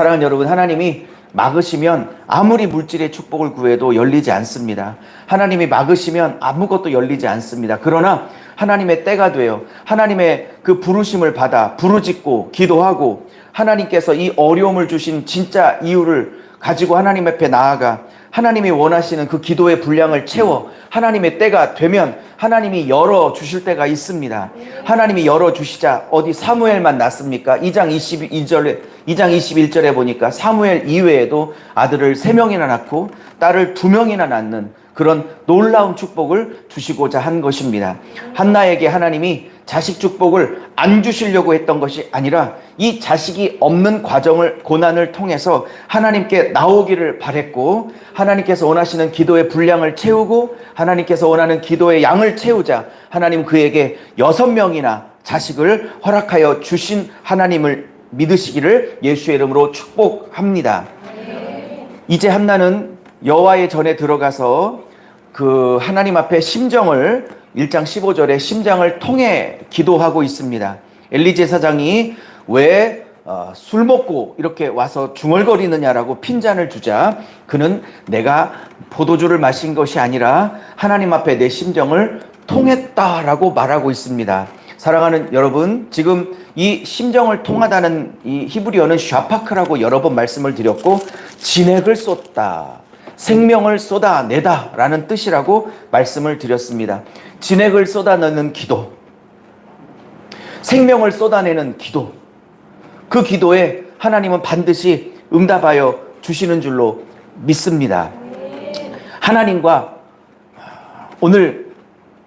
사랑하는 여러분, 하나님이 막으시면 아무리 물질의 축복을 구해도 열리지 않습니다. 하나님이 막으시면 아무것도 열리지 않습니다. 그러나 하나님의 때가 돼요. 하나님의 그 부르심을 받아 부르짖고 기도하고 하나님께서 이 어려움을 주신 진짜 이유를 가지고 하나님 앞에 나아가 하나님이 원하시는 그 기도의 분량을 채워 하나님의 때가 되면 하나님이 열어주실 때가 있습니다. 하나님이 열어주시자 어디 사무엘만 낳습니까? 2장 21절에 보니까 사무엘 이외에도 아들을 3명이나 낳고 딸을 2명이나 낳는 그런 놀라운 축복을 주시고자 한 것입니다. 한나에게 하나님이 자식 축복을 안 주시려고 했던 것이 아니라 이 자식이 없는 고난을 통해서 하나님께 나오기를 바랬고, 하나님께서 원하시는 기도의 분량을 채우고 하나님께서 원하는 기도의 양을 채우자 하나님 그에게 6명이나 자식을 허락하여 주신 하나님을 믿으시기를 예수의 이름으로 축복합니다. 이제 한나는 여호와의 전에 들어가서 그 하나님 앞에 심정을 1장 15절에 심장을 통해 기도하고 있습니다. 엘리 제사장이 왜 술 먹고 이렇게 와서 중얼거리느냐라고 핀잔을 주자 그는 내가 포도주를 마신 것이 아니라 하나님 앞에 내 심정을 통했다라고 말하고 있습니다. 사랑하는 여러분, 지금 이 심정을 통하다는 이 히브리어는 샤파크라고 여러 번 말씀을 드렸고 진액을 쏟다, 생명을 쏟아내다 라는 뜻이라고 말씀을 드렸습니다. 진액을 쏟아내는 기도, 생명을 쏟아내는 기도, 그 기도에 하나님은 반드시 응답하여 주시는 줄로 믿습니다. 하나님과 오늘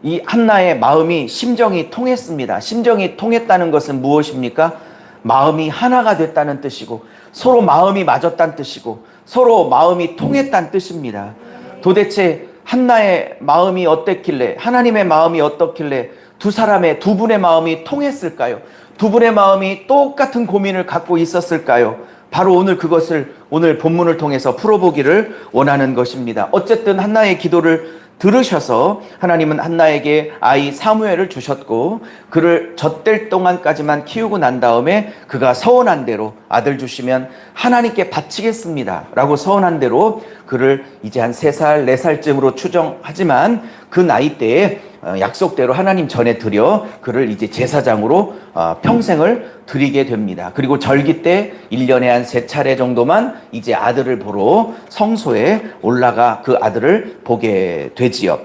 이 한나의 마음이 심정이 통했습니다. 심정이 통했다는 것은 무엇입니까? 마음이 하나가 됐다는 뜻이고 서로 마음이 맞았다는 뜻이고 서로 마음이 통했다는 뜻입니다. 도대체 한나의 마음이 어땠길래, 하나님의 마음이 어떻길래 두 분의 마음이 통했을까요? 두 분의 마음이 똑같은 고민을 갖고 있었을까요? 바로 오늘 그것을 오늘 본문을 통해서 풀어보기를 원하는 것입니다. 어쨌든 한나의 기도를 들으셔서 하나님은 한나에게 아이 사무엘을 주셨고 그를 젖될 동안까지만 키우고 난 다음에 그가 서원한 대로 아들 주시면 하나님께 바치겠습니다 라고 서원한 대로 그를 이제 한 3살 4살쯤으로 추정하지만 그 나이 때에 약속대로 하나님 전에 드려 그를 이제 제사장으로 평생을 드리게 됩니다. 그리고 절기 때 1년에 한 3차례 정도만 이제 아들을 보러 성소에 올라가 그 아들을 보게 되지요.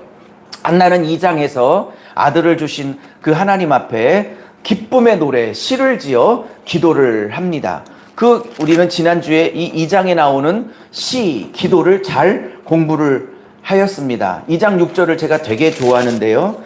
한나는 2장에서 아들을 주신 그 하나님 앞에 기쁨의 노래, 시를 지어 기도를 합니다. 우리는 지난주에 이 2장에 나오는 시, 기도를 잘 공부를 하였습니다. 2장 6절을 제가 되게 좋아하는데요.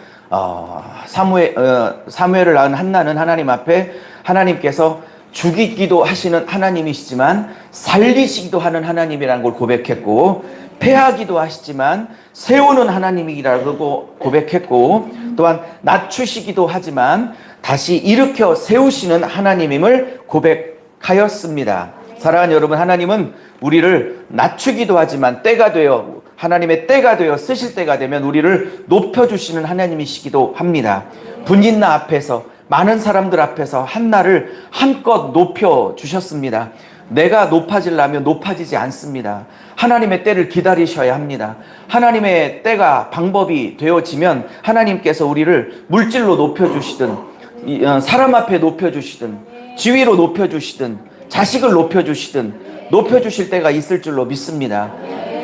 사무엘을 낳은 한나는 하나님 앞에 하나님께서 죽이기도 하시는 하나님이시지만 살리시기도 하는 하나님이라는 걸 고백했고 패하기도 하시지만 세우는 하나님이라고 고백했고 또한 낮추시기도 하지만 다시 일으켜 세우시는 하나님임을 고백하였습니다. 사랑하는 여러분, 하나님은 우리를 낮추기도 하지만 때가 되어 하나님의 때가 되어 쓰실 때가 되면 우리를 높여주시는 하나님이시기도 합니다. 분인나 앞에서 많은 사람들 앞에서 한나를 한껏 높여주셨습니다. 내가 높아지려면 높아지지 않습니다. 하나님의 때를 기다리셔야 합니다. 하나님의 때가 방법이 되어지면 하나님께서 우리를 물질로 높여주시든 사람 앞에 높여주시든 지위로 높여주시든 자식을 높여주시든 높여주실 때가 있을 줄로 믿습니다.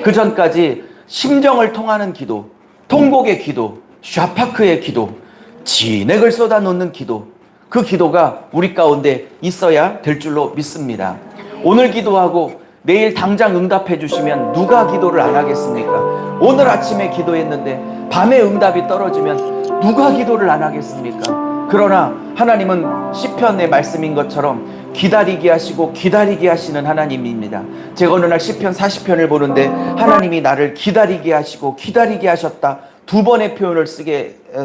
그 전까지 심정을 통하는 기도, 통곡의 기도, 샤파크의 기도, 진액을 쏟아놓는 기도, 그 기도가 우리 가운데 있어야 될 줄로 믿습니다. 오늘 기도하고 내일 당장 응답해 주시면 누가 기도를 안 하겠습니까? 오늘 아침에 기도했는데 밤에 응답이 떨어지면 누가 기도를 안 하겠습니까? 그러나 하나님은 시편의 말씀인 것처럼 기다리게 하시고 기다리게 하시는 하나님입니다. 제가 어느 날 시편 40편을 보는데 하나님이 나를 기다리게 하시고 기다리게 하셨다 2번의 표현을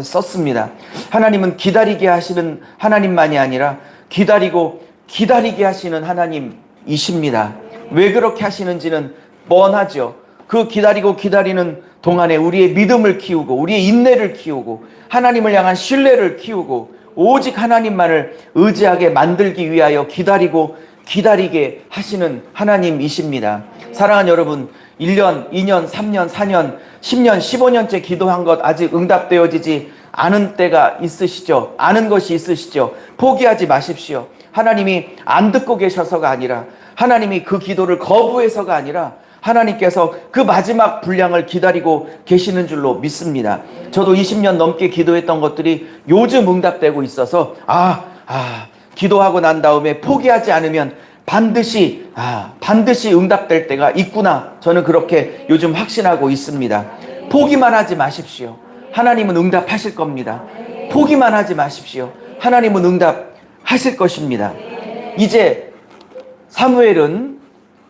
썼습니다. 하나님은 기다리게 하시는 하나님만이 아니라 기다리고 기다리게 하시는 하나님이십니다. 왜 그렇게 하시는지는 뻔하죠. 그 기다리고 기다리는 동안에 우리의 믿음을 키우고 우리의 인내를 키우고 하나님을 향한 신뢰를 키우고 오직 하나님만을 의지하게 만들기 위하여 기다리고 기다리게 하시는 하나님이십니다. 사랑하는 여러분, 1년, 2년, 3년, 4년, 10년, 15년째 기도한 것 아직 응답되어지지 않은 때가 있으시죠? 아는 것이 있으시죠? 포기하지 마십시오. 하나님이 안 듣고 계셔서가 아니라, 하나님이 그 기도를 거부해서가 아니라 하나님께서 그 마지막 분량을 기다리고 계시는 줄로 믿습니다. 저도 20년 넘게 기도했던 것들이 요즘 응답되고 있어서 기도하고 난 다음에 포기하지 않으면 반드시 응답될 때가 있구나. 저는 그렇게 요즘 확신하고 있습니다. 포기만 하지 마십시오. 하나님은 응답하실 겁니다. 포기만 하지 마십시오. 하나님은 응답하실 것입니다. 이제 사무엘은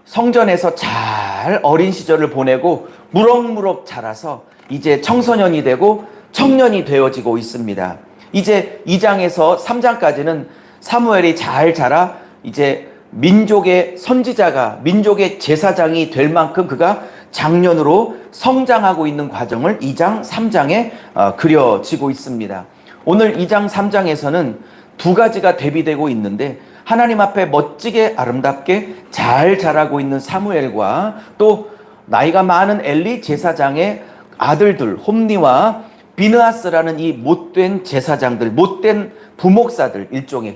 성전에서 잘 어린 시절을 보내고 무럭무럭 자라서 이제 청소년이 되고 청년이 되어지고 있습니다. 이제 2장에서 3장까지는 사무엘이 잘 자라 이제 민족의 선지자가, 민족의 제사장이 될 만큼 그가 장년으로 성장하고 있는 과정을 2장, 3장에 그려지고 있습니다. 오늘 2장, 3장에서는 두 가지가 대비되고 있는데, 하나님 앞에 멋지게 아름답게 잘 자라고 있는 사무엘과 또 나이가 많은 엘리 제사장의 아들들 홈니와 비느하스라는 이 못된 제사장들, 못된 부목사들, 일종의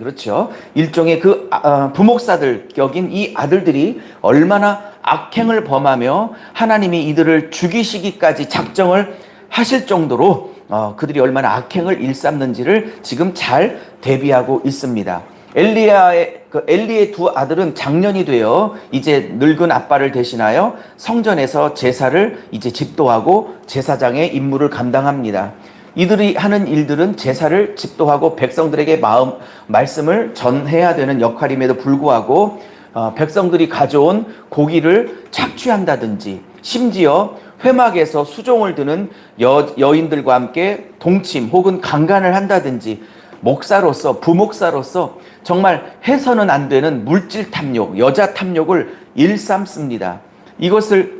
그 부목사들 격인 이 아들들이 얼마나 악행을 범하며 하나님이 이들을 죽이시기까지 작정을 하실 정도로 그들이 얼마나 악행을 일삼는지를 지금 잘 대비하고 있습니다. 엘리의 두 아들은 장년이 되어 이제 늙은 아빠를 대신하여 성전에서 제사를 이제 집도하고 제사장의 임무를 감당합니다. 이들이 하는 일들은 제사를 집도하고 백성들에게 말씀을 전해야 되는 역할임에도 불구하고 백성들이 가져온 고기를 착취한다든지, 심지어 회막에서 수종을 드는 여인들과 함께 동침 혹은 강간을 한다든지, 목사로서, 부목사로서 정말 해서는 안 되는 물질 탐욕, 여자 탐욕을 일삼습니다. 이것을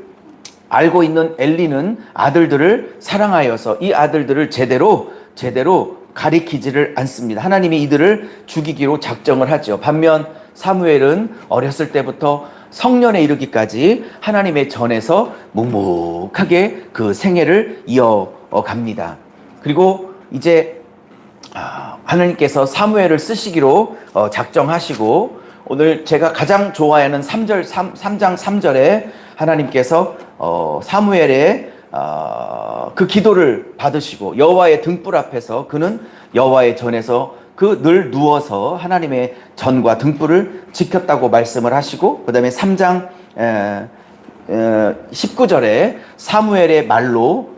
알고 있는 엘리는 아들들을 사랑하여서 이 아들들을 제대로 가리키지를 않습니다. 하나님이 이들을 죽이기로 작정을 하죠. 반면 사무엘은 어렸을 때부터 성년에 이르기까지 하나님의 전에서 묵묵하게 그 생애를 이어갑니다. 그리고 이제 하나님께서 사무엘을 쓰시기로 작정하시고, 오늘 제가 가장 좋아하는 3장 3절에 하나님께서 사무엘의 그 기도를 받으시고 여호와의 등불 앞에서 그는 여호와의 전에서 그 늘 누워서 하나님의 전과 등불을 지켰다고 말씀을 하시고, 그 다음에 3장 19절에 사무엘의 말로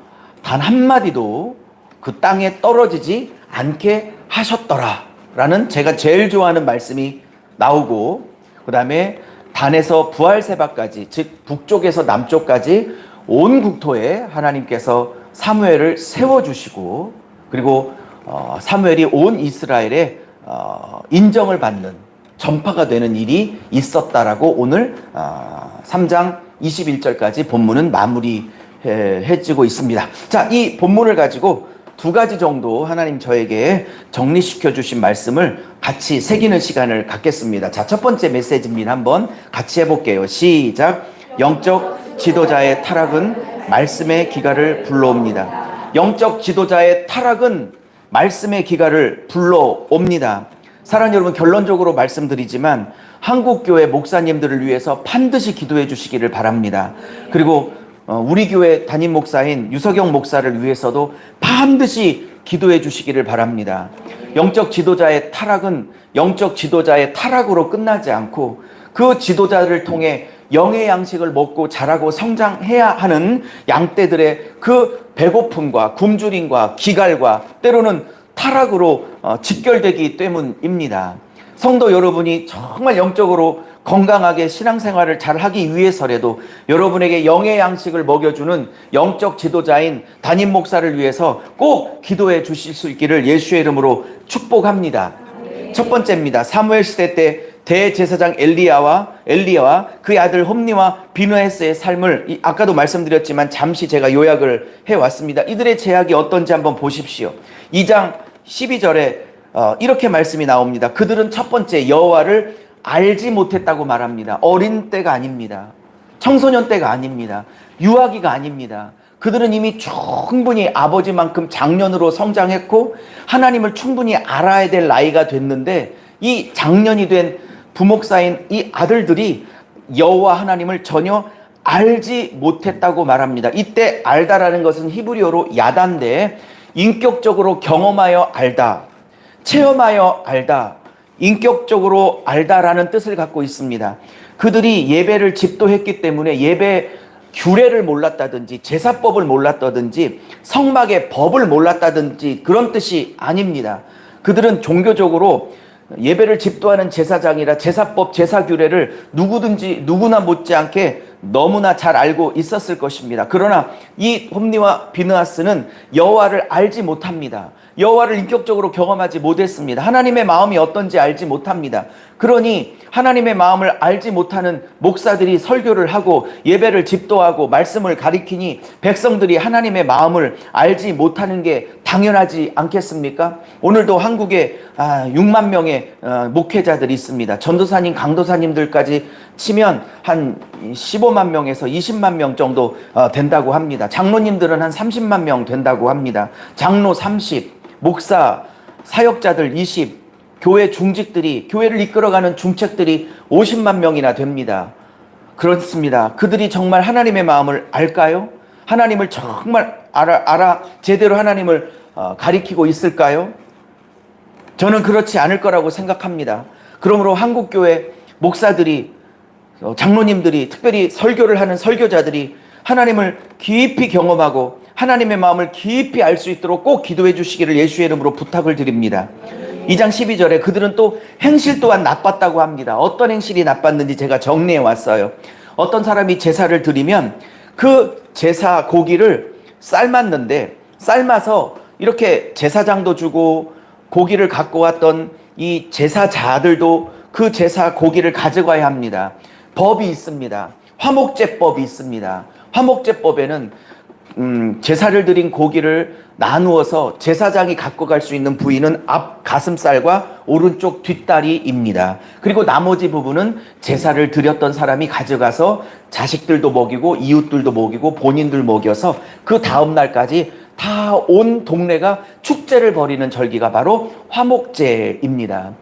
단 한마디도 그 땅에 떨어지지 않게 하셨더라 라는 제가 제일 좋아하는 말씀이 나오고, 그 다음에 단에서 부할세바까지, 즉 북쪽에서 남쪽까지 온 국토에 하나님께서 사무엘을 세워주시고, 그리고 사무엘이 온 이스라엘에 인정을 받는, 전파가 되는 일이 있었다라고 오늘 3장 21절까지 본문은 마무리해지고 있습니다. 자, 이 본문을 가지고 두 가지 정도 하나님 저에게 정리시켜 주신 말씀을 같이 새기는 시간을 갖겠습니다. 자, 첫 번째 메시지입니다. 한번 같이 해볼게요. 시작. 영적 지도자의 타락은 말씀의 기갈을 불러옵니다. 영적 지도자의 타락은 말씀의 기갈을 불러옵니다. 사랑하는 여러분, 결론적으로 말씀드리지만 한국교회 목사님들을 위해서 반드시 기도해 주시기를 바랍니다. 그리고 우리 교회 담임 목사인 유석영 목사를 위해서도 반드시 기도해 주시기를 바랍니다. 영적 지도자의 타락은 영적 지도자의 타락으로 끝나지 않고 그 지도자를 통해 영의 양식을 먹고 자라고 성장해야 하는 양떼들의 그 배고픔과 굶주림과 기갈과 때로는 타락으로 직결되기 때문입니다. 성도 여러분이 정말 영적으로 건강하게 신앙생활을 잘 하기 위해서라도 여러분에게 영의 양식을 먹여주는 영적 지도자인 담임 목사를 위해서 꼭 기도해 주실 수 있기를 예수의 이름으로 축복합니다. 첫 번째입니다. 사무엘 시대 때 대제사장 엘리야와 그의 아들 홈니와 비느하스의 삶을 아까도 말씀드렸지만 잠시 제가 요약을 해왔습니다. 이들의 제약이 어떤지 한번 보십시오. 2장 12절에 이렇게 말씀이 나옵니다. 그들은 첫 번째 여호와를 알지 못했다고 말합니다. 어린 때가 아닙니다. 청소년 때가 아닙니다. 유아기가 아닙니다. 그들은 이미 충분히 아버지만큼 장년으로 성장했고 하나님을 충분히 알아야 될 나이가 됐는데 이 장년이 된 부목사인 이 아들들이 여호와 하나님을 전혀 알지 못했다고 말합니다. 이때 알다라는 것은 히브리어로 야단데 인격적으로 경험하여 알다, 체험하여 알다, 인격적으로 알다라는 뜻을 갖고 있습니다. 그들이 예배를 집도했기 때문에 예배 규례를 몰랐다든지 제사법을 몰랐다든지 성막의 법을 몰랐다든지 그런 뜻이 아닙니다. 그들은 종교적으로 예배를 집도하는 제사장이라 제사법, 제사규례를 누구나 못지않게 너무나 잘 알고 있었을 것입니다. 그러나 이 홈니와 비느하스는 여호와를 알지 못합니다. 여호와를 인격적으로 경험하지 못했습니다. 하나님의 마음이 어떤지 알지 못합니다. 그러니 하나님의 마음을 알지 못하는 목사들이 설교를 하고 예배를 집도하고 말씀을 가리키니 백성들이 하나님의 마음을 알지 못하는 게 당연하지 않겠습니까? 오늘도 한국에 6만 명의 목회자들이 있습니다. 전도사님, 강도사님들까지 치면 한 15만 명에서 20만 명 정도 된다고 합니다. 장로님들은 한 30만 명 된다고 합니다. 장로 30, 목사, 사역자들 20, 교회 중직들이, 교회를 이끌어가는 중책들이 50만 명이나 됩니다. 그렇습니다. 그들이 정말 하나님의 마음을 알까요? 하나님을 정말 제대로 하나님을 가리키고 있을까요? 저는 그렇지 않을 거라고 생각합니다. 그러므로 한국교회 목사들이, 장로님들이, 특별히 설교를 하는 설교자들이 하나님을 깊이 경험하고 하나님의 마음을 깊이 알 수 있도록 꼭 기도해 주시기를 예수의 이름으로 부탁을 드립니다. 2장 12절에 그들은 또 행실 또한 나빴다고 합니다. 어떤 행실이 나빴는지 제가 정리해 왔어요. 어떤 사람이 제사를 드리면 그 제사 고기를 삶았는데, 삶아서 이렇게 제사장도 주고 고기를 갖고 왔던 이 제사자들도 그 제사 고기를 가져가야 합니다. 법이 있습니다. 화목제법이 있습니다. 화목제법에는 제사를 드린 고기를 나누어서 제사장이 갖고 갈 수 있는 부위는 앞 가슴살과 오른쪽 뒷다리입니다. 그리고 나머지 부분은 제사를 드렸던 사람이 가져가서 자식들도 먹이고 이웃들도 먹이고 본인들 먹여서 그 다음 날까지 다 온 동네가 축제를 벌이는 절기가 바로 화목제입니다.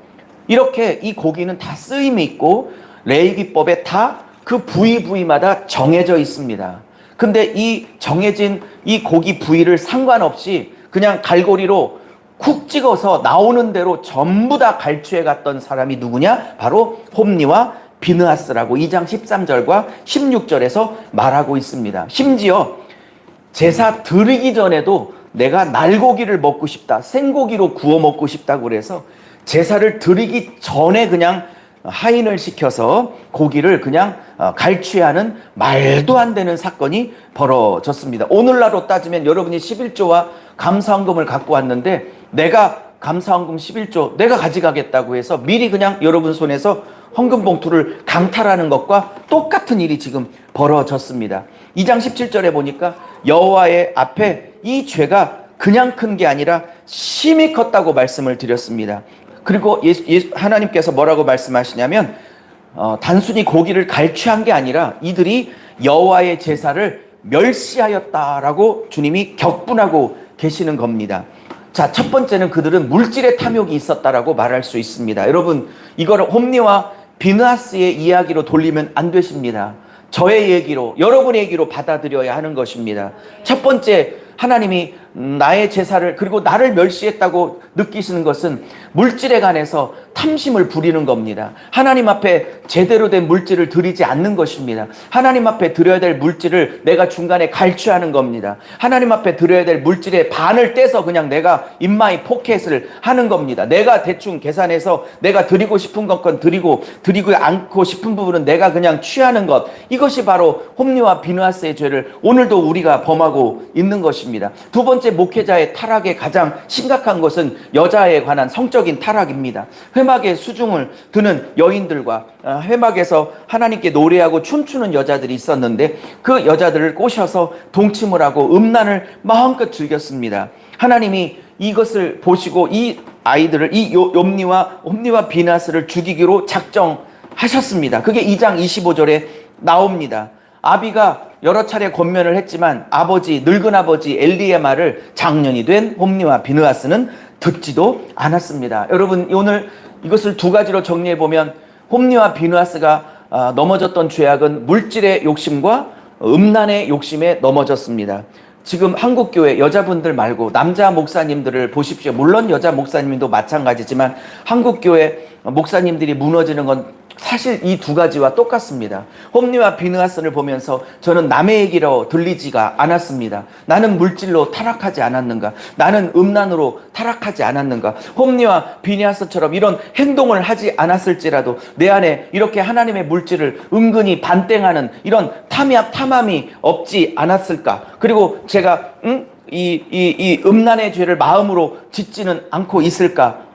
이렇게 이 고기는 다 쓰임이 있고 레위기법에 다 그 부위마다 정해져 있습니다. 근데 이 정해진 이 고기 부위를 상관없이 그냥 갈고리로 쿡 찍어서 나오는 대로 전부 다 갈취해 갔던 사람이 누구냐? 바로 홈니와 비느하스라고 2장 13절과 16절에서 말하고 있습니다. 심지어 제사 드리기 전에도 내가 날고기를 먹고 싶다, 생고기로 구워 먹고 싶다고 그래서 제사를 드리기 전에 그냥 하인을 시켜서 고기를 그냥 갈취하는 말도 안 되는 사건이 벌어졌습니다. 오늘날로 따지면 여러분이 11조와 감사헌금을 갖고 왔는데 내가 감사헌금 11조 내가 가져가겠다고 해서 미리 그냥 여러분 손에서 헌금 봉투를 강탈하는 것과 똑같은 일이 지금 벌어졌습니다. 2장 17절에 보니까 여호와의 앞에 이 죄가 그냥 큰 게 아니라 심히 컸다고 말씀을 드렸습니다. 그리고 하나님께서 뭐라고 말씀하시냐면 단순히 고기를 갈취한 게 아니라 이들이 여호와의 제사를 멸시하였다라고 주님이 격분하고 계시는 겁니다. 자, 첫 번째는 그들은 물질의 탐욕이 있었다라고 말할 수 있습니다. 여러분, 이거를 홈니와 비느하스의 이야기로 돌리면 안 되십니다. 저의 얘기로, 여러분의 얘기로 받아들여야 하는 것입니다. 첫 번째, 하나님이 나의 제사를 그리고 나를 멸시했다고 느끼시는 것은 물질에 관해서 탐심을 부리는 겁니다. 하나님 앞에 제대로 된 물질을 드리지 않는 것입니다. 하나님 앞에 드려야 될 물질을 내가 중간에 갈취하는 겁니다. 하나님 앞에 드려야 될 물질의 반을 떼서 그냥 내가 인마이 포켓을 하는 겁니다. 내가 대충 계산해서 내가 드리고 싶은 것건 드리고 않고 싶은 부분은 내가 그냥 취하는 것, 이것이 바로 홈니와 비느하스의 죄를 오늘도 우리가 범하고 있는 것입니다. 두 번째, 목회자의 타락의 가장 심각한 것은 여자에 관한 성적인 타락입니다. 회막에 수중을 드는 여인들과 회막에서 하나님께 노래하고 춤추는 여자들이 있었는데 그 여자들을 꼬셔서 동침을 하고 음란을 마음껏 즐겼습니다. 하나님이 이것을 보시고 이 아이들을 이 홈니와 비느하스를 죽이기로 하셨습니다. 그게 2장 25절에 나옵니다. 아비가 여러 차례 권면을 했지만 늙은 아버지 엘리의 말을 장년이 된 홈리와 비느하스는 듣지도 않았습니다. 여러분, 오늘 이것을 두 가지로 정리해 보면 홈리와 비느하스가 넘어졌던 죄악은 물질의 욕심과 음란의 욕심에 넘어졌습니다. 지금 한국교회 여자분들 말고 남자 목사님들을 보십시오. 물론 여자 목사님도 마찬가지지만 한국교회 목사님들이 무너지는 건 사실 이 두 가지와 똑같습니다. 홈리와 비느하스를 보면서 저는 남의 얘기로 들리지가 않았습니다. 나는 물질로 타락하지 않았는가? 나는 음란으로 타락하지 않았는가? 홈리와 비느하스처럼 이런 행동을 하지 않았을지라도 내 안에 이렇게 하나님의 물질을 은근히 반땡하는 이런 탐함이 없지 않았을까? 그리고 제가 이 음란의 죄를 마음으로 짓지는 않고 있을까?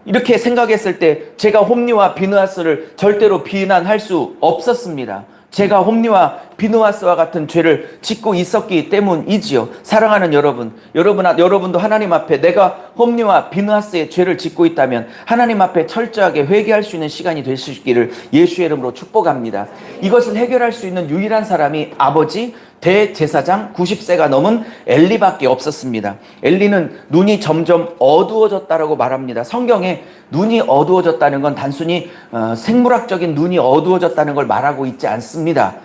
이렇게 생각했을 때 제가 홈리와 비느하스를 절대로 비난할 수 없었습니다. 제가 홈리와 비느하스와 같은 죄를 짓고 있었기 때문이지요. 사랑하는 여러분도 하나님 앞에 내가 홈리와 비느하스의 죄를 짓고 있다면 하나님 앞에 철저하게 회개할 수 있는 시간이 되시기를 예수의 이름으로 축복합니다. 이것을 해결할 수 있는 유일한 사람이 아버지 대제사장 90세가 넘은 엘리밖에 없었습니다. 엘리는 눈이 점점 어두워졌다라고 말합니다. 성경에 눈이 어두워졌다는 건 단순히 생물학적인 눈이 어두워졌다는 걸 말하고 있지 않습니다.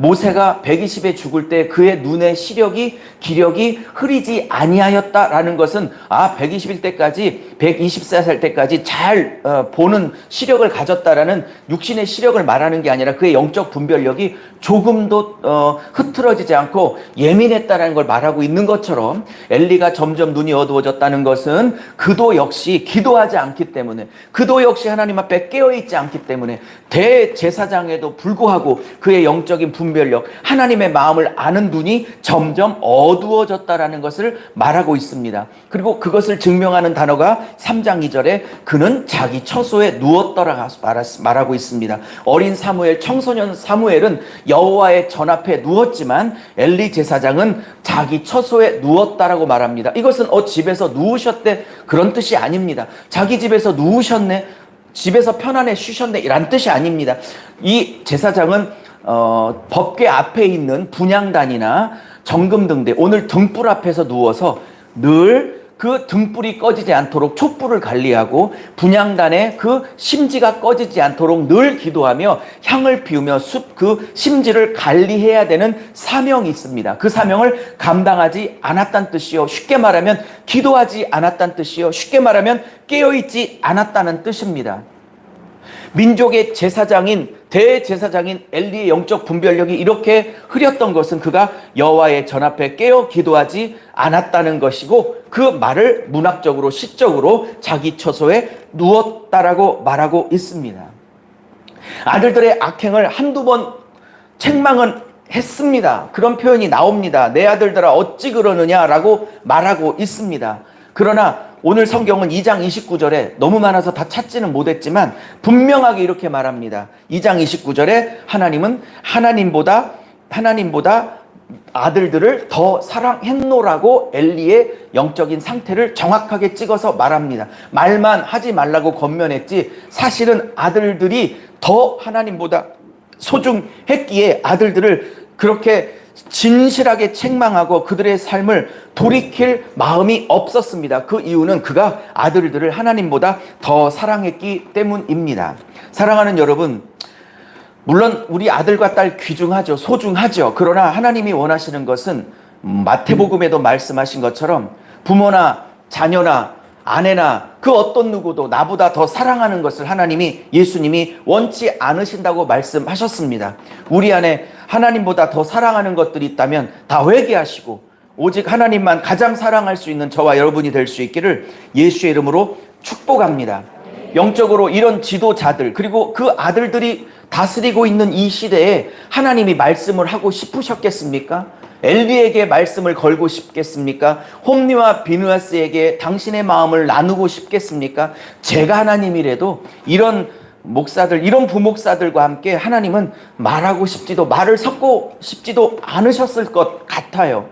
모세가 120에 죽을 때 그의 눈의 기력이 흐리지 아니하였다라는 것은 120일 때까지 120살 때까지 잘 보는 시력을 가졌다라는 육신의 시력을 말하는 게 아니라 그의 영적 분별력이 조금도 흐트러지지 않고 예민했다라는 걸 말하고 있는 것처럼 엘리가 점점 눈이 어두워졌다는 것은 그도 역시 기도하지 않기 때문에 그도 역시 하나님 앞에 깨어있지 않기 때문에 대제사장에도 불구하고 그의 영적인 분별력, 하나님의 마음을 아는 눈이 점점 어두워졌다라는 것을 말하고 있습니다. 그리고 그것을 증명하는 단어가 3장 2절에 그는 자기 처소에 누웠더라 말하고 있습니다. 어린 사무엘, 청소년 사무엘은 여호와의 전 앞에 누웠지만 엘리 제사장은 자기 처소에 누웠다라고 말합니다. 이것은 집에서 누우셨대 그런 뜻이 아닙니다. 자기 집에서 누우셨네, 집에서 편안히 쉬셨네 이란 뜻이 아닙니다. 이 제사장은 법궤 앞에 있는 분향단이나 정금등대, 오늘 등불 앞에서 누워서 늘 그 등불이 꺼지지 않도록 촛불을 관리하고 분향단에 그 심지가 꺼지지 않도록 늘 기도하며 향을 피우며 그 심지를 관리해야 되는 사명이 있습니다. 그 사명을 감당하지 않았다는 뜻이요, 쉽게 말하면 기도하지 않았다는 뜻이요, 쉽게 말하면 깨어있지 않았다는 뜻입니다. 민족의 대제사장인 엘리의 영적 분별력이 이렇게 흐렸던 것은 그가 여호와의 전 앞에 깨어 기도하지 않았다는 것이고, 그 말을 문학적으로 시적으로 자기 처소에 누웠다라고 말하고 있습니다. 아들들의 악행을 한두 번 책망은 했습니다. 그런 표현이 나옵니다. 내 아들들아 어찌 그러느냐라고 말하고 있습니다. 그러나 오늘 성경은 2장 29절에 너무 많아서 다 찾지는 못했지만 분명하게 이렇게 말합니다. 2장 29절에 하나님보다 아들들을 더 사랑했노라고 엘리의 영적인 상태를 정확하게 찍어서 말합니다. 말만 하지 말라고 권면했지 사실은 아들들이 더 하나님보다 소중했기에 아들들을 그렇게 진실하게 책망하고 그들의 삶을 돌이킬 마음이 없었습니다. 그 이유는 그가 아들들을 하나님보다 더 사랑했기 때문입니다. 사랑하는 여러분, 물론 우리 아들과 딸 귀중하죠. 소중하죠. 그러나 하나님이 원하시는 것은 마태복음에도 말씀하신 것처럼 부모나 자녀나 아내나 그 어떤 누구도 나보다 더 사랑하는 것을 예수님이 원치 않으신다고 말씀하셨습니다. 우리 안에 하나님보다 더 사랑하는 것들이 있다면 다 회개하시고 오직 하나님만 가장 사랑할 수 있는 저와 여러분이 될 수 있기를 예수의 이름으로 축복합니다. 영적으로 이런 지도자들 그리고 그 아들들이 다스리고 있는 이 시대에 하나님이 말씀을 하고 싶으셨겠습니까? 엘리에게 말씀을 걸고 싶겠습니까? 홈리와 비느하스에게 당신의 마음을 나누고 싶겠습니까? 제가 하나님이라도 이런 부목사들과 함께 하나님은 말을 섞고 싶지도 않으셨을 것 같아요.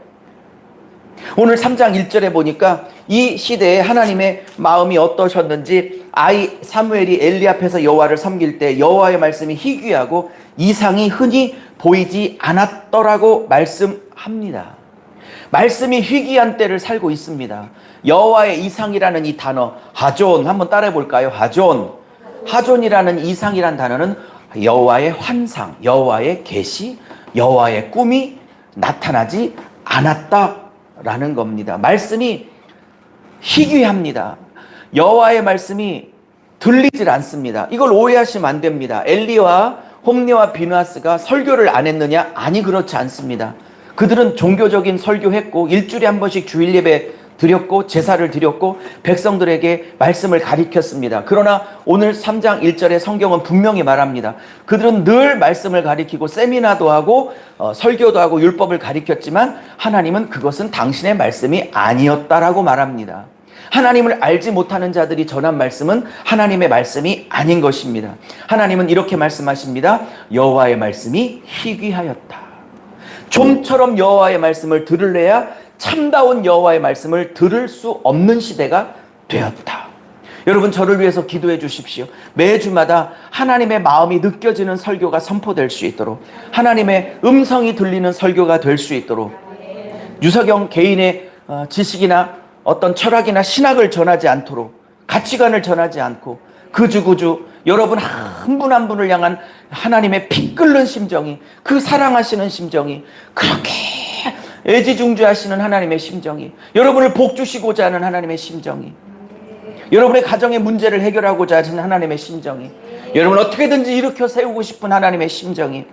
오늘 3장 1절에 보니까 이 시대에 하나님의 마음이 어떠셨는지 아이 사무엘이 엘리 앞에서 여호와를 섬길 때 여호와의 말씀이 희귀하고 이상이 흔히 보이지 않았더라고 말씀합니다. 말씀이 희귀한 때를 살고 있습니다. 여호와의 이상이라는 이 단어 하존 한번 따라해 볼까요? 하존이라는 이상이란 단어는 여호와의 환상, 여호와의 계시, 여호와의 꿈이 나타나지 않았다라는 겁니다. 말씀이 희귀합니다. 여호와의 말씀이 들리질 않습니다. 이걸 오해하시면 안 됩니다. 엘리와 홈리와 비느하스가 설교를 안 했느냐? 아니, 그렇지 않습니다. 그들은 종교적인 설교했고 일주일에 한 번씩 주일 예배 드렸고 제사를 드렸고 백성들에게 말씀을 가리켰습니다. 그러나 오늘 3장 1절의 성경은 분명히 말합니다. 그들은 늘 말씀을 가리키고 세미나도 하고 설교도 하고 율법을 가리켰지만 하나님은 그것은 당신의 말씀이 아니었다라고 말합니다. 하나님을 알지 못하는 자들이 전한 말씀은 하나님의 말씀이 아닌 것입니다. 하나님은 이렇게 말씀하십니다. 여호와의 말씀이 희귀하였다. 좀처럼 여호와의 말씀을 들을래야 참다운 여호와의 말씀을 들을 수 없는 시대가 되었다. 여러분, 저를 위해서 기도해 주십시오. 매주마다 하나님의 마음이 느껴지는 설교가 선포될 수 있도록, 하나님의 음성이 들리는 설교가 될 수 있도록, 유석영 개인의 지식이나 어떤 철학이나 신학을 전하지 않도록, 가치관을 전하지 않고 그주그주 여러분 한 분 한 분을 향한 하나님의 피 끓는 심정이, 그 사랑하시는 심정이, 그렇게 애지중지하시는 하나님의 심정이, 여러분을 복주시고자 하는 하나님의 심정이, 여러분의 가정의 문제를 해결하고자 하시는 하나님의 심정이, 여러분 어떻게든지 일으켜 세우고 싶은 하나님의 심정이,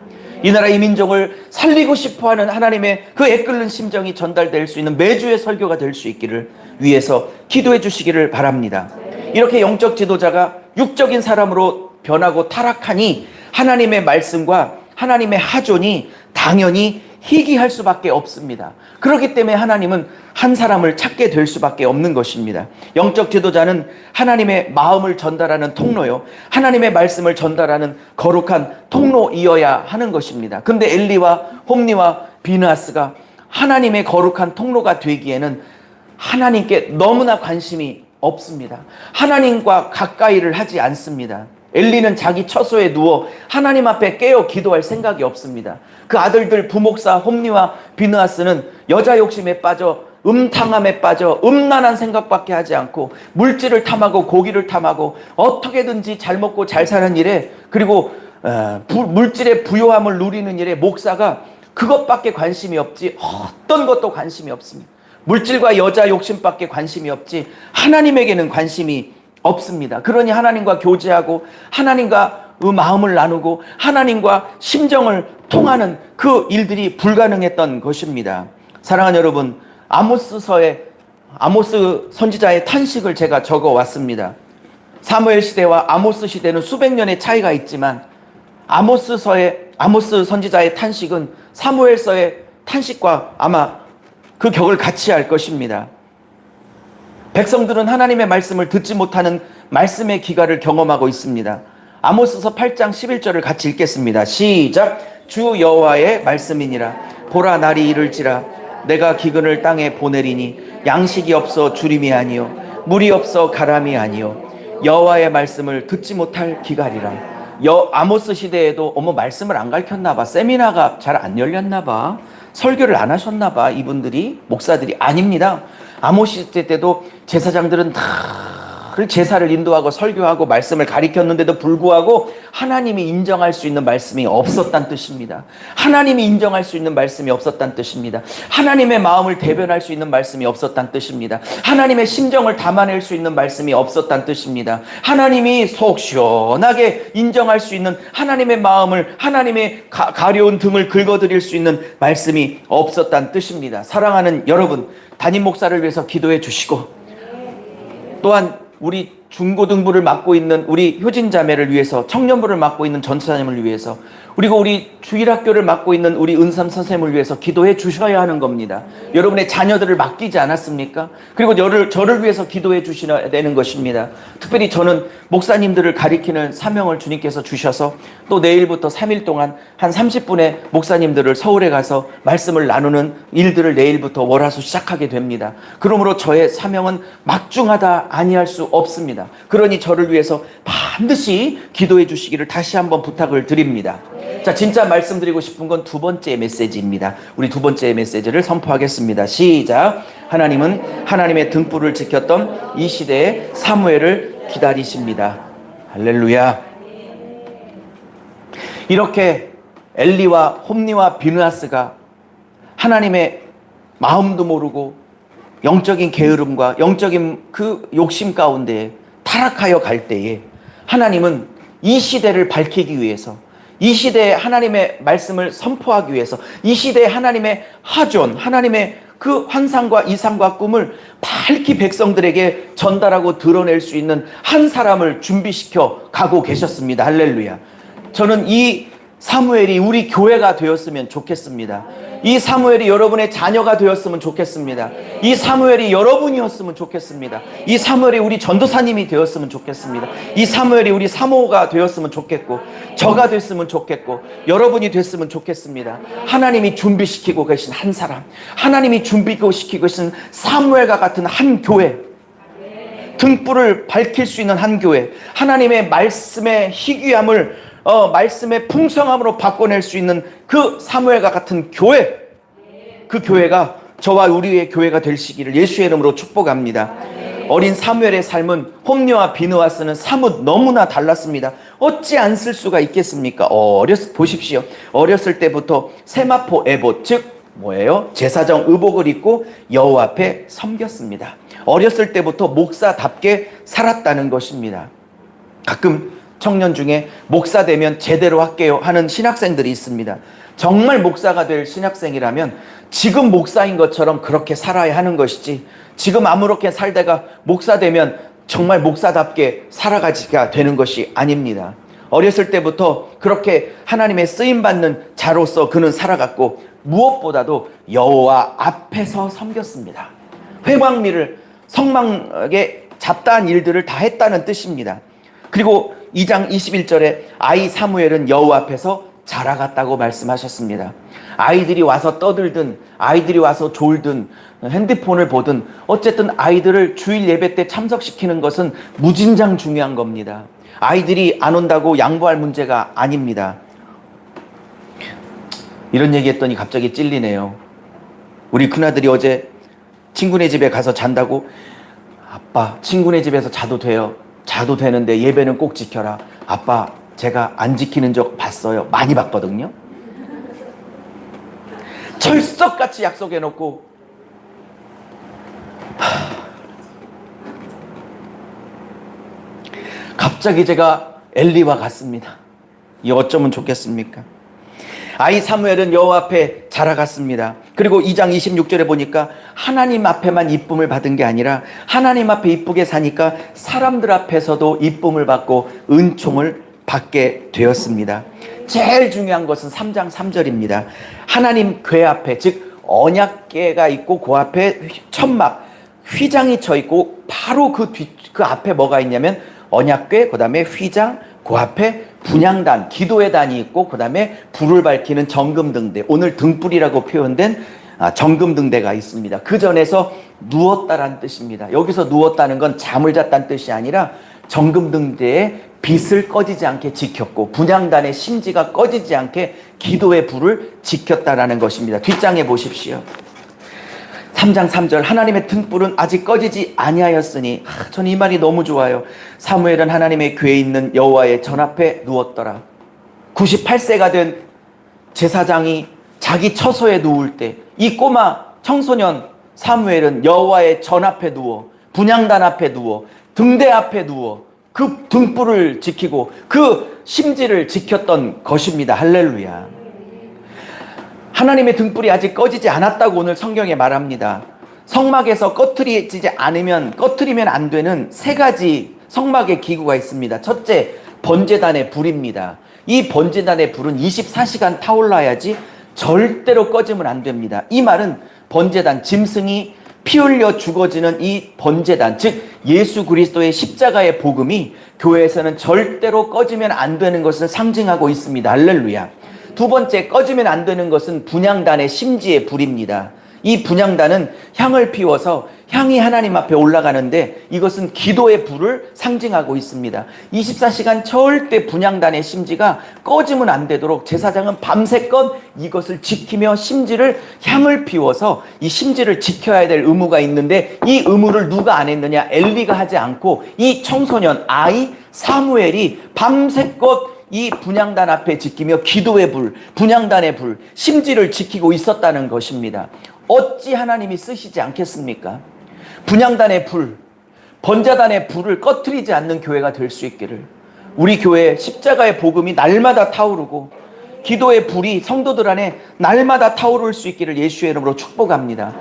이 나라 이 민족을 살리고 싶어하는 하나님의 그 애끓는 심정이 전달될 수 있는 매주의 설교가 될 수 있기를 위해서 기도해 주시기를 바랍니다. 이렇게 영적 지도자가 육적인 사람으로 변하고 타락하니 하나님의 말씀과 하나님의 하존이 당연히 희귀할 수밖에 없습니다. 그렇기 때문에 하나님은 한 사람을 찾게 될 수밖에 없는 것입니다. 영적 지도자는 하나님의 마음을 전달하는 통로요, 하나님의 말씀을 전달하는 거룩한 통로이어야 하는 것입니다. 근데 엘리와 홈리와 비느하스가 하나님의 거룩한 통로가 되기에는 하나님께 너무나 관심이 없습니다. 하나님과 가까이를 하지 않습니다. 엘리는 자기 처소에 누워 하나님 앞에 깨어 기도할 생각이 없습니다. 그 아들들 부목사 홈리와 비느하스는 여자 욕심에 빠져 음탕함에 빠져 음란한 생각밖에 하지 않고 물질을 탐하고 고기를 탐하고 어떻게든지 잘 먹고 잘 사는 일에, 그리고 물질의 부요함을 누리는 일에 목사가 그것밖에 관심이 없지 어떤 것도 관심이 없습니다. 물질과 여자 욕심밖에 관심이 없지 하나님에게는 관심이 없습니다. 그러니 하나님과 교제하고 하나님과 마음을 나누고 하나님과 심정을 통하는 그 일들이 불가능했던 것입니다. 사랑하는 여러분, 아모스 선지자의 탄식을 제가 적어 왔습니다. 사무엘 시대와 아모스 시대는 수백 년의 차이가 있지만 아모스 선지자의 탄식은 사무엘서의 탄식과 아마 그 격을 같이 할 것입니다. 백성들은 하나님의 말씀을 듣지 못하는 말씀의 기갈을 경험하고 있습니다. 아모스서 8장 11절을 같이 읽겠습니다. 시작. 주 여호와의 말씀이니라. 보라, 날이 이를지라. 내가 기근을 땅에 보내리니 양식이 없어 주림이 아니요 물이 없어 가람이 아니요 여호와의 말씀을 듣지 못할 기갈이라. 아모스 시대에도 말씀을 안 가르쳤나 봐, 세미나가 잘 안 열렸나 봐, 설교를 안 하셨나 봐, 이분들이 목사들이. 아닙니다. 아모스 시대 때도 제사장들은 다 제사를 인도하고 설교하고 말씀을 가리켰는데도 불구하고 하나님이 인정할 수 있는 말씀이 없었단 뜻입니다. 하나님이 인정할 수 있는 말씀이 없었단 뜻입니다. 하나님의 마음을 대변할 수 있는 말씀이 없었단 뜻입니다. 하나님의 심정을 담아낼 수 있는 말씀이 없었단 뜻입니다. 하나님이 속 시원하게 인정할 수 있는 하나님의 마음을, 하나님의 가려운 등을 긁어드릴 수 있는 말씀이 없었단 뜻입니다. 사랑하는 여러분, 담임 목사를 위해서 기도해 주시고, 또한 우리 중고등부를 맡고 있는 우리 효진자매를 위해서, 청년부를 맡고 있는 전사님을 위해서, 그리고 우리 주일학교를 맡고 있는 우리 은삼 선생님을 위해서 기도해 주셔야 하는 겁니다. 여러분의 자녀들을 맡기지 않았습니까? 그리고 저를 위해서 기도해 주셔야 되는 것입니다. 특별히 저는 목사님들을 가리키는 사명을 주님께서 주셔서 또 내일부터 3일 동안 한 30분의 목사님들을 서울에 가서 말씀을 나누는 일들을 내일부터 월화수 시작하게 됩니다. 그러므로 저의 사명은 막중하다 아니할 수 없습니다. 그러니 저를 위해서 반드시 기도해 주시기를 다시 한번 부탁을 드립니다. 자, 진짜 말씀드리고 싶은 건 두 번째 메시지입니다. 우리 두 번째 메시지를 선포하겠습니다. 시작. 하나님은 하나님의 등불을 지켰던 이 시대의 사무엘을 기다리십니다. 할렐루야. 이렇게 엘리와 홈니와 비느하스가 하나님의 마음도 모르고 영적인 게으름과 영적인 그 욕심 가운데 타락하여 갈 때에 하나님은 이 시대를 밝히기 위해서, 이 시대에 하나님의 말씀을 선포하기 위해서, 이 시대에 하나님의 하존, 하나님의 그 환상과 이상과 꿈을 밝히 백성들에게 전달하고 드러낼 수 있는 한 사람을 준비시켜 가고 계셨습니다. 할렐루야. 저는 이 사무엘이 우리 교회가 되었으면 좋겠습니다. 이 사무엘이 여러분의 자녀가 되었으면 좋겠습니다. 이 사무엘이 여러분이었으면 좋겠습니다. 이 사무엘이 우리 전도사님이 되었으면 좋겠습니다. 이 사무엘이 우리 사모가 되었으면 좋겠고, 저가 됐으면 좋겠고, 여러분이 됐으면 좋겠습니다. 하나님이 준비시키고 계신 한 사람, 하나님이 준비시키고 계신 사무엘과 같은 한 교회, 등불을 밝힐 수 있는 한 교회, 하나님의 말씀의 희귀함을 말씀의 풍성함으로 바꿔낼 수 있는 그 사무엘과 같은 교회, 그 교회가 저와 우리의 교회가 되시기를 예수의 이름으로 축복합니다. 어린 사무엘의 삶은 홈리와 비느하스는 사뭇 너무나 달랐습니다. 어찌 안 쓸 수가 있겠습니까? 보십시오. 어렸을 때부터 세마포 에봇, 즉 뭐예요? 제사장 의복을 입고 여호와 앞에 섬겼습니다. 어렸을 때부터 목사답게 살았다는 것입니다. 가끔 청년 중에 목사 되면 제대로 할게요 하는 신학생들이 있습니다. 정말 목사가 될 신학생이라면 지금 목사인 것처럼 그렇게 살아야 하는 것이지, 지금 아무렇게 살다가 목사 되면 정말 목사답게 살아가지가 되는 것이 아닙니다. 어렸을 때부터 그렇게 하나님의 쓰임받는 자로서 그는 살아갔고, 무엇보다도 여호와 앞에서 섬겼습니다. 회방미를 성막에 잡다한 일들을 다 했다는 뜻입니다. 그리고 2장 21절에 아이 사무엘은 여호와 앞에서 자라갔다고 말씀하셨습니다. 아이들이 와서 떠들든, 아이들이 와서 졸든, 핸드폰을 보든, 어쨌든 아이들을 주일 예배 때 참석시키는 것은 무진장 중요한 겁니다. 아이들이 안 온다고 양보할 문제가 아닙니다. 이런 얘기 했더니 갑자기 찔리네요. 우리 큰아들이 어제 친구네 집에 가서 잔다고, 아빠 친구네 집에서 자도 돼요. 자도 되는데 예배는 꼭 지켜라. 아빠 제가 안 지키는 적 봤어요. 많이 봤거든요. 철석같이 약속해놓고 갑자기 제가 엘리와 같습니다. 이 어쩌면 좋겠습니까? 아이 사무엘은 여호와 앞에 자라갔습니다. 그리고 2장 26절에 보니까 하나님 앞에만 이쁨을 받은 게 아니라 하나님 앞에 이쁘게 사니까 사람들 앞에서도 이쁨을 받고 은총을 받게 되었습니다. 제일 중요한 것은 3장 3절입니다. 하나님 궤 앞에, 즉 언약궤가 있고 그 앞에 천막, 휘장이 쳐 있고 바로 그 앞에 뭐가 있냐면 언약궤, 그 다음에 휘장, 그 앞에 분향단, 기도의 단이 있고 그 다음에 불을 밝히는 정금등대, 오늘 등불이라고 표현된 정금등대가 있습니다. 그 전에서 누웠다라는 뜻입니다. 여기서 누웠다는 건 잠을 잤다는 뜻이 아니라 정금등대의 빛을 꺼지지 않게 지켰고 분향단의 심지가 꺼지지 않게 기도의 불을 지켰다라는 것입니다. 뒷장에 보십시오. 3장 3절 하나님의 등불은 아직 꺼지지 아니하였으니, 저는 이 말이 너무 좋아요. 사무엘은 하나님의 궤에 있는 여호와의 전 앞에 누웠더라. 98세가 된 제사장이 자기 처소에 누울 때 이 꼬마 청소년 사무엘은 여호와의 전 앞에 누워, 분향단 앞에 누워, 등대 앞에 누워 그 등불을 지키고 그 심지를 지켰던 것입니다. 할렐루야. 하나님의 등불이 아직 꺼지지 않았다고 오늘 성경에 말합니다. 성막에서 꺼트리면 안 되는 세 가지 성막의 기구가 있습니다. 첫째, 번제단의 불입니다. 이 번제단의 불은 24시간 타올라야지 절대로 꺼지면 안 됩니다. 이 말은 번제단, 짐승이 피 흘려 죽어지는 이 번제단, 즉 예수 그리스도의 십자가의 복음이 교회에서는 절대로 꺼지면 안 되는 것을 상징하고 있습니다. 할렐루야. 두 번째, 꺼지면 안 되는 것은 분향단의 심지의 불입니다. 이 분향단은 향을 피워서 향이 하나님 앞에 올라가는데 이것은 기도의 불을 상징하고 있습니다. 24시간 절대 분향단의 심지가 꺼지면 안 되도록 제사장은 밤새껏 이것을 지키며 심지를 향을 피워서 이 심지를 지켜야 될 의무가 있는데 이 의무를 누가 안 했느냐? 엘리가 하지 않고 이 청소년 아이 사무엘이 밤새껏 이 분향단 앞에 지키며 기도의 불, 분향단의 불, 심지를 지키고 있었다는 것입니다. 어찌 하나님이 쓰시지 않겠습니까? 분향단의 불, 번제단의 불을 꺼트리지 않는 교회가 될 수 있기를, 우리 교회 십자가의 복음이 날마다 타오르고 기도의 불이 성도들 안에 날마다 타오를 수 있기를 예수의 이름으로 축복합니다.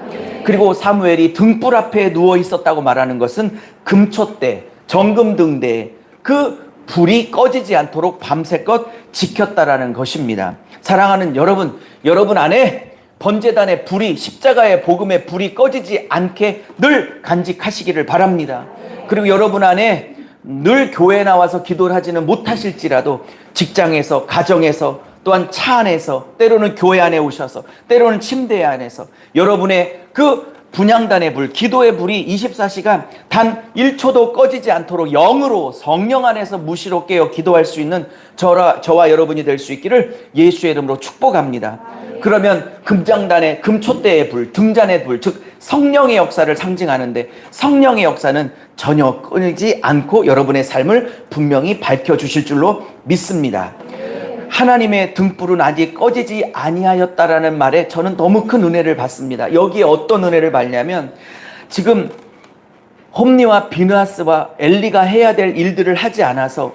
그리고 사무엘이 등불 앞에 누워 있었다고 말하는 것은 금초대, 정금등대, 그 불이 꺼지지 않도록 밤새껏 지켰다라는 것입니다. 사랑하는 여러분, 여러분 안에 번제단의 불이, 십자가의 복음의 불이 꺼지지 않게 늘 간직하시기를 바랍니다. 그리고 여러분 안에 늘 교회에 나와서 기도를 하지는 못하실지라도 직장에서, 가정에서, 또한 차 안에서, 때로는 교회 안에 오셔서, 때로는 침대 안에서 여러분의 그 분향단의 불, 기도의 불이 24시간 단 1초도 꺼지지 않도록 영으로, 성령 안에서 무시로 깨어 기도할 수 있는 저와 여러분이 될 수 있기를 예수의 이름으로 축복합니다. 그러면 금장단의, 금촛대의 불, 등잔의 불, 즉 성령의 역사를 상징하는데 성령의 역사는 전혀 끊이지 않고 여러분의 삶을 분명히 밝혀주실 줄로 믿습니다. 하나님의 등불은 아직 꺼지지 아니하였다라는 말에 저는 너무 큰 은혜를 받습니다. 여기에 어떤 은혜를 받냐면, 지금 홈리와 비느하스와 엘리가 해야 될 일들을 하지 않아서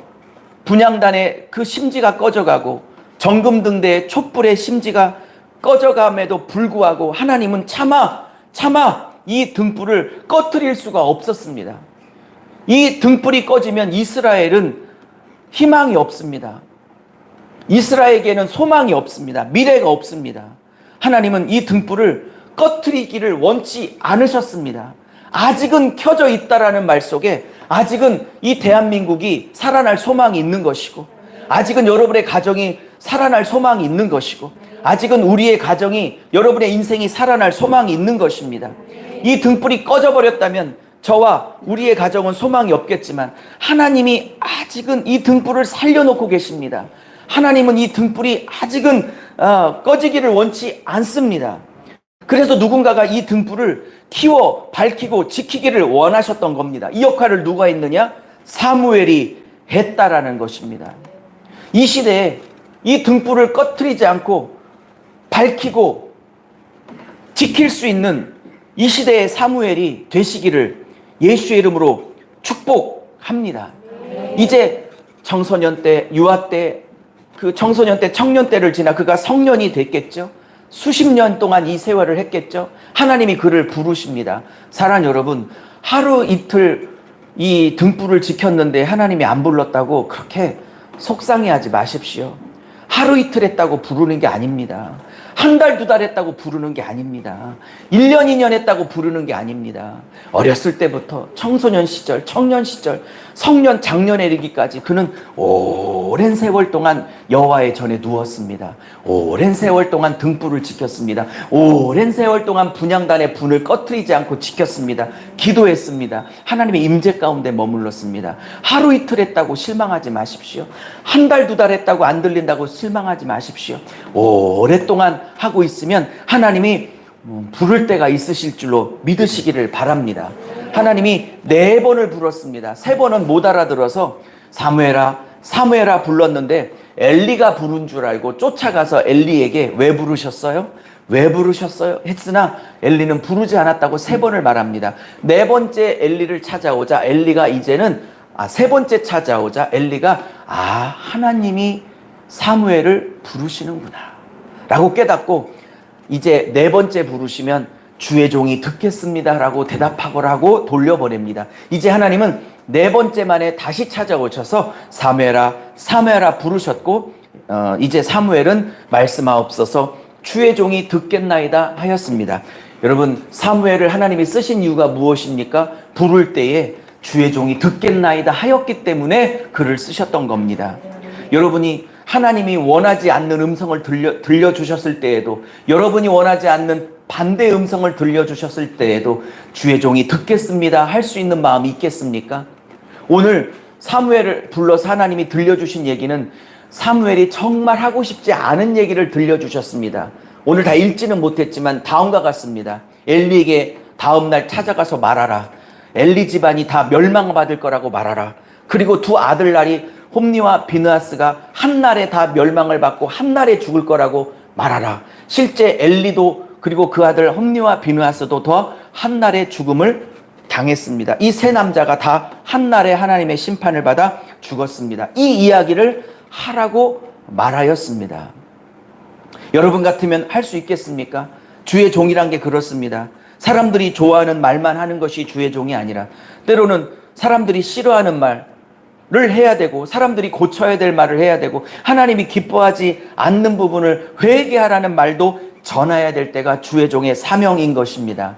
분향단의 그 심지가 꺼져가고 정금등대의 촛불의 심지가 꺼져감에도 불구하고 하나님은 차마 이 등불을 꺼트릴 수가 없었습니다. 이 등불이 꺼지면 이스라엘은 희망이 없습니다. 이스라엘에게는 소망이 없습니다. 미래가 없습니다. 하나님은 이 등불을 꺼트리기를 원치 않으셨습니다. 아직은 켜져 있다라는 말 속에 아직은 이 대한민국이 살아날 소망이 있는 것이고, 아직은 여러분의 가정이 살아날 소망이 있는 것이고, 아직은 우리의 가정이, 여러분의 인생이 살아날 소망이 있는 것입니다. 이 등불이 꺼져버렸다면 저와 우리의 가정은 소망이 없겠지만 하나님이 아직은 이 등불을 살려놓고 계십니다. 하나님은 이 등불이 아직은 꺼지기를 원치 않습니다. 그래서 누군가가 이 등불을 키워 밝히고 지키기를 원하셨던 겁니다. 이 역할을 누가 했느냐? 사무엘이 했다라는 것입니다. 이 시대에 이 등불을 꺼트리지 않고 밝히고 지킬 수 있는 이 시대의 사무엘이 되시기를 예수의 이름으로 축복합니다. 이제 청소년 때, 유아 때, 그 청소년 때, 청년 때를 지나 그가 성년이 됐겠죠. 수십 년 동안 이 세월을 했겠죠. 하나님이 그를 부르십니다. 사랑하는 여러분, 하루 이틀 이 등불을 지켰는데 하나님이 안 불렀다고 그렇게 속상해하지 마십시오. 하루 이틀 했다고 부르는 게 아닙니다. 한 달, 두 달 했다고 부르는 게 아닙니다. 1년, 2년 했다고 부르는 게 아닙니다. 어렸을 때부터 청소년 시절, 청년 시절, 성년, 장년에 이르기까지 그는 오랜 세월 동안 여호와의 전에 누웠습니다. 오랜 세월 동안 등불을 지켰습니다. 오랜 세월 동안 분향단의 분을 꺼트리지 않고 지켰습니다. 기도했습니다. 하나님의 임재 가운데 머물렀습니다. 하루 이틀 했다고 실망하지 마십시오. 한 달, 두 달 했다고 안 들린다고 실망하지 마십시오. 오랫동안 하고 있으면 하나님이 부를 때가 있으실 줄로 믿으시기를 바랍니다. 하나님이 4번을 불렀습니다. 3번은 못 알아들어서 사무엘아, 사무엘아 불렀는데 엘리가 부른 줄 알고 쫓아가서 엘리에게 왜 부르셨어요? 왜 부르셨어요? 했으나 엘리는 부르지 않았다고 3번을 말합니다. 4번째 엘리를 찾아오자 엘리가 이제는 3번째 찾아오자 엘리가 하나님이 사무엘을 부르시는구나 라고 깨닫고, 이제 4번째 부르시면 주의 종이 듣겠습니다 라고 대답하고라고 돌려보냅니다. 이제 하나님은 네 번째 만에 다시 찾아오셔서 사무엘아 사무엘아 부르셨고 이제 사무엘은 말씀하옵소서 주의 종이 듣겠나이다 하였습니다. 여러분, 사무엘을 하나님이 쓰신 이유가 무엇입니까? 부를 때에 주의 종이 듣겠나이다 하였기 때문에 그를 쓰셨던 겁니다. 여러분이 하나님이 원하지 않는 음성을 들려주셨을 때에도, 여러분이 원하지 않는 반대 음성을 들려주셨을 때에도 주의 종이 듣겠습니다 할 수 있는 마음이 있겠습니까? 오늘 사무엘을 불러서 하나님이 들려주신 얘기는 사무엘이 정말 하고 싶지 않은 얘기를 들려주셨습니다. 오늘 다 읽지는 못했지만 다음과 같습니다. 엘리에게 다음날 찾아가서 말하라. 엘리 집안이 다 멸망받을 거라고 말하라. 그리고 두 아들날이 홈니와 비느하스가 한날에 다 멸망을 받고 한날에 죽을 거라고 말하라. 실제 엘리도 그리고 그 아들 홈니와 비느하스도 더 한날에 죽음을 당했습니다. 이 세 남자가 다 한날에 하나님의 심판을 받아 죽었습니다. 이 이야기를 하라고 말하였습니다. 여러분 같으면 할 수 있겠습니까? 주의 종이란 게 그렇습니다. 사람들이 좋아하는 말만 하는 것이 주의 종이 아니라 때로는 사람들이 싫어하는 말을 해야 되고, 사람들이 고쳐야 될 말을 해야 되고, 하나님이 기뻐하지 않는 부분을 회개하라는 말도 전해야 될 때가 주의 종의 사명인 것입니다.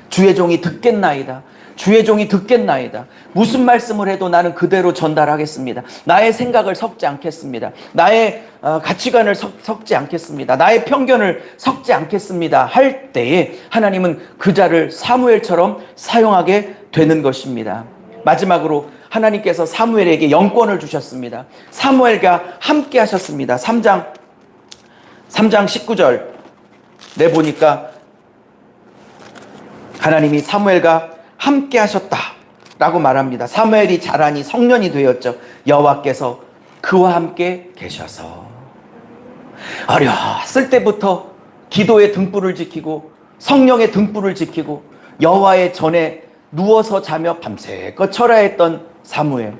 주의 종이 듣겠나이다. 주의 종이 듣겠나이다. 무슨 말씀을 해도 나는 그대로 전달하겠습니다. 나의 생각을 섞지 않겠습니다. 나의 가치관을 섞지 않겠습니다. 나의 편견을 섞지 않겠습니다 할 때에 하나님은 그 자를 사무엘처럼 사용하게 되는 것입니다. 마지막으로 하나님께서 사무엘에게 영권을 주셨습니다. 사무엘과 함께 하셨습니다. 3장 19절 내보니까 하나님이 사무엘과 함께 하셨다 라고 말합니다. 사무엘이 자라니 성년이 되었죠. 여호와께서 그와 함께 계셔서 어렸을 때부터 기도의 등불을 지키고 성령의 등불을 지키고 여호와의 전에 누워서 자며 밤새껏 철야했던 사무엘,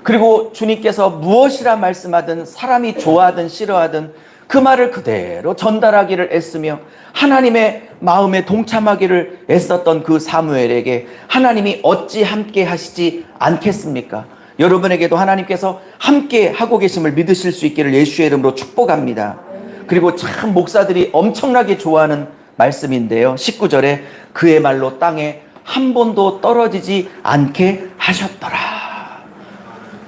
그리고 주님께서 무엇이라 말씀하든 사람이 좋아하든 싫어하든 그 말을 그대로 전달하기를 애쓰며 하나님의 마음에 동참하기를 애썼던 그 사무엘에게 하나님이 어찌 함께 하시지 않겠습니까? 여러분에게도 하나님께서 함께 하고 계심을 믿으실 수 있기를 예수의 이름으로 축복합니다. 그리고 참 목사들이 엄청나게 좋아하는 말씀인데요. 19절에 그의 말로 땅에 한 번도 떨어지지 않게 하셨더라.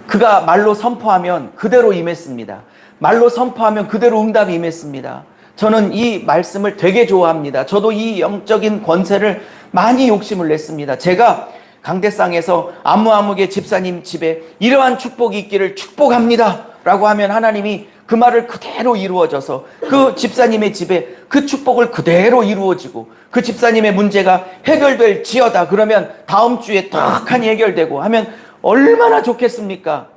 그가 말로 선포하면 그대로 임했습니다. 말로 선포하면 그대로 응답이 임했습니다. 저는 이 말씀을 되게 좋아합니다. 저도 이 영적인 권세를 많이 욕심을 냈습니다. 제가 강대상에서 아무개 집사님 집에 이러한 축복이 있기를 축복합니다 라고 하면 하나님이 그 말을 그대로 이루어져서 그 집사님의 집에 그 축복을 그대로 이루어지고 그 집사님의 문제가 해결될 지어다 그러면 다음 주에 탁하니 해결되고 하면 얼마나 좋겠습니까?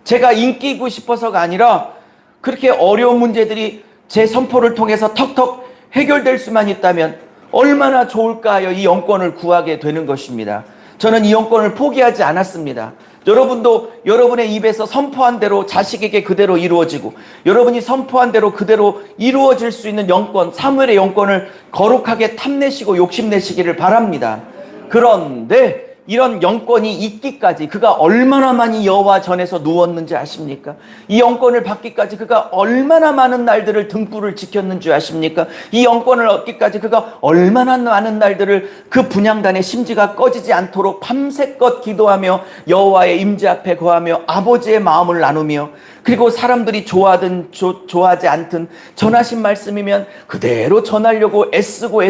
제가 인기이고 싶어서가 아니라 그렇게 어려운 문제들이 제 선포를 통해서 턱턱 해결될 수만 있다면 얼마나 좋을까 하여 이 영권을 구하게 되는 것입니다. 저는 이 영권을 포기하지 않았습니다. 여러분도 여러분의 입에서 선포한 대로 자식에게 그대로 이루어지고 여러분이 선포한 대로 그대로 이루어질 수 있는 영권, 사무엘의 영권을 거룩하게 탐내시고 욕심내시기를 바랍니다. 그런데 이런 영권이 있기까지 그가 얼마나 많이 여호와 전에서 누웠는지 아십니까? 이 영권을 받기까지 그가 얼마나 많은 날들을 등불을 지켰는지 아십니까? 이 영권을 얻기까지 그가 얼마나 많은 날들을 그 분향단의 심지가 꺼지지 않도록 밤새껏 기도하며 여호와의 임재 앞에 거하며 아버지의 마음을 나누며 그리고 사람들이 좋아하든 좋아하지 않든 전하신 말씀이면 그대로 전하려고 애쓰고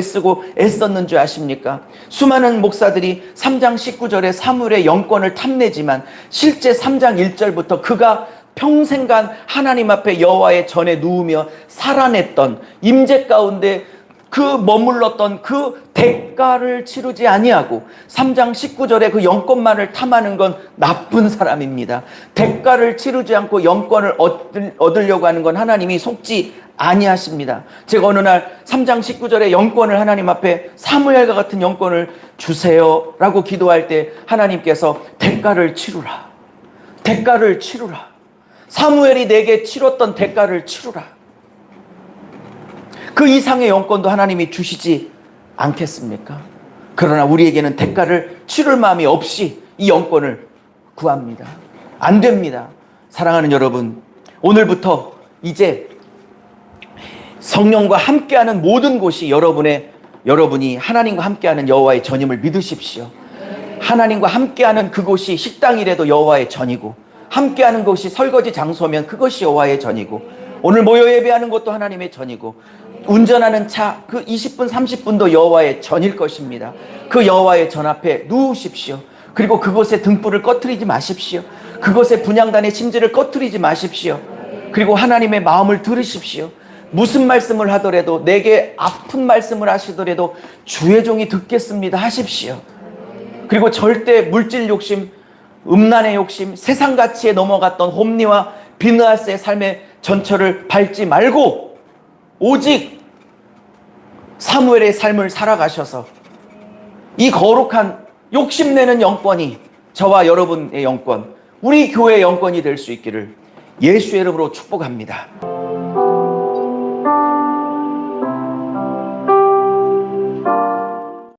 애썼는 줄 아십니까? 수많은 목사들이 3장 19절에 사무엘의 영권을 탐내지만 실제 3장 1절부터 그가 평생간 하나님 앞에 여호와의 전에 누우며 살아냈던 임재 가운데 그 머물렀던 그 대가를 치르지 아니하고 3장 19절에 그 영권만을 탐하는 건 나쁜 사람입니다. 대가를 치르지 않고 영권을 얻으려고 하는 건 하나님이 속지 아니하십니다. 제가 어느 날 3장 19절에 영권을 하나님 앞에 사무엘과 같은 영권을 주세요 라고 기도할 때 하나님께서 대가를 치루라. 대가를 치루라. 사무엘이 내게 치렀던 대가를 치루라. 그 이상의 영권도 하나님이 주시지 않겠습니까? 그러나 우리에게는 대가를 치를 마음이 없이 이 영권을 구합니다. 안 됩니다. 사랑하는 여러분, 오늘부터 이제 성령과 함께하는 모든 곳이 여러분이 하나님과 함께하는 여호와의 전임을 믿으십시오. 하나님과 함께하는 그곳이 식당이라도 여호와의 전이고, 함께하는 곳이 설거지 장소면 그것이 여호와의 전이고, 오늘 모여 예배하는 것도 하나님의 전이고, 운전하는 차 그 20분 30분도 여호와의 전일 것입니다. 그 여호와의 전 앞에 누우십시오. 그리고 그곳에 등불을 꺼트리지 마십시오. 그곳에 분향단의 심지를 꺼트리지 마십시오. 그리고 하나님의 마음을 들으십시오. 무슨 말씀을 하더라도, 내게 아픈 말씀을 하시더라도 주의 종이 듣겠습니다 하십시오. 그리고 절대 물질 욕심, 음란의 욕심, 세상 가치에 넘어갔던 홈리와 비느하스의 삶의 전철을 밟지 말고 오직 사무엘의 삶을 살아가셔서 이 거룩한 욕심내는 영권이 저와 여러분의 영권, 우리 교회의 영권이 될 수 있기를 예수의 이름으로 축복합니다.